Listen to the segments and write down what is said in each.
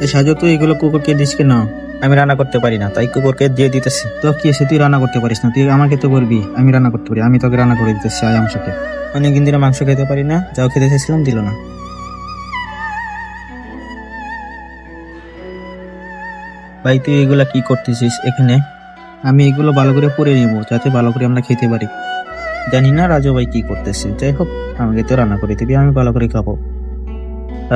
এই সাজু তুই এগুলো কুকুরকে দিস কেন? আমি রান্না করতে পারি না, তাই কুকুরকে দিয়ে দিতেছি। তো কি আছে, তুই রান্না করতে পারিস না? তুই আমাকে তো বলবি আমি রান্না করতে পারি, আমি তোকে রান্না করে দিতেছি। আয় আমার সাথে। অনেকদিন ধরে মাংস খেতে পারি না, যাও খেতে চাইছিলাম দিল না। ভাই তুই এগুলা কি করতেছিস এখানে? আমি এগুলো ভালো করে পরে নিব, যাতে ভালো করে আমরা খেতে পারি। জানি না রাজু ভাই কি করতেছে, যাই হোক আমাকে তো রান্না করে দিবি, আমি ভালো করে খাবো।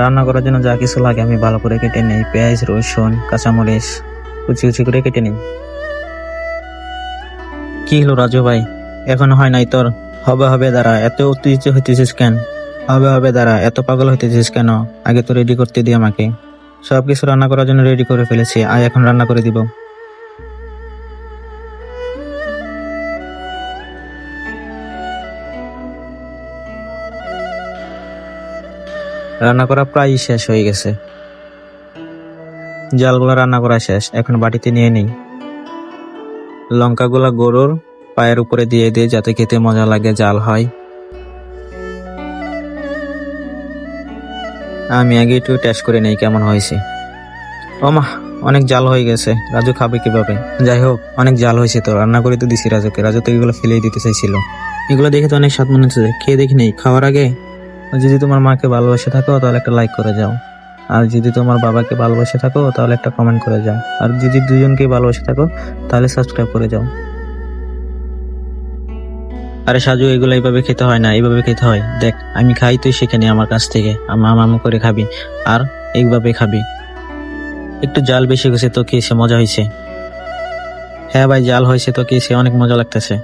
রান্না করার জন্য যা কিছু লাগে আমি ভালো করে কেটে নেই, পেঁয়াজ, রসুন, কাঁচামরিচ কুচি কুচি করে কেটে নিই। কি হলো রাজু ভাই, এখনো হয় নাই তোর? হবে হবে দাঁড়া, এত উত্তেজিত হইতেছিস কেন? হবে হবে দাঁড়া, এত পাগল হইতেছিস কেন? আগে তো রেডি করতে দি আমাকে। সবকিছু রান্না করার জন্য রেডি করে ফেলেছি, আয় এখন রান্না করে দিব। রান্না করা প্রায় শেষ হয়ে গেছে, জালগুলা রান্না করা শেষ, এখন বাটিতে নিয়ে নেই। লঙ্কাগুলা গরুর পায়ের উপরে দিয়ে দিই যাতে খেতে মজা লাগে, জাল হয়। আমি আগে একটু টেস্ট করে নেই কেমন হয়েছে। ওমা, অনেক জাল হয়ে গেছে, রাজু খাবে কিভাবে? যাই হোক, অনেক জাল হয়েছে তো, রান্না করে তো দিছি রাজুকে, রাজু তো এগুলো ফেলেই দিতে চাইছিল। এগুলো দেখে তো অনেক স্বাদ মনে হচ্ছে, খেয়ে দেখি নেই খাওয়ার আগে। যদি তোমার মাকে ভালোবাসে থাকো তাহলে একটা লাইক করে যাও, আর যদি তোমার বাবাকে ভালোবাসে থাকো তাহলে একটা কমেন্ট করে যাও, আর যদি দুজনকে ভালোবাসে থাকো তাহলে সাবস্ক্রাইব করে যাও। আরে সাজু, এগুলো এইভাবে খেতে হয় না, এইভাবে খেতে হয়। দেখ আমি খাই, তুই শিখে নে আমার কাছ থেকে, মামা করে খাবি আর এইভাবে খাবি। একটু জাল বেশি গেছে তো, খেয়েছে মজা হয়েছে। হ্যাঁ ভাই, জাল হয়েছে তো, খেয়েছে অনেক মজা লাগতেছে।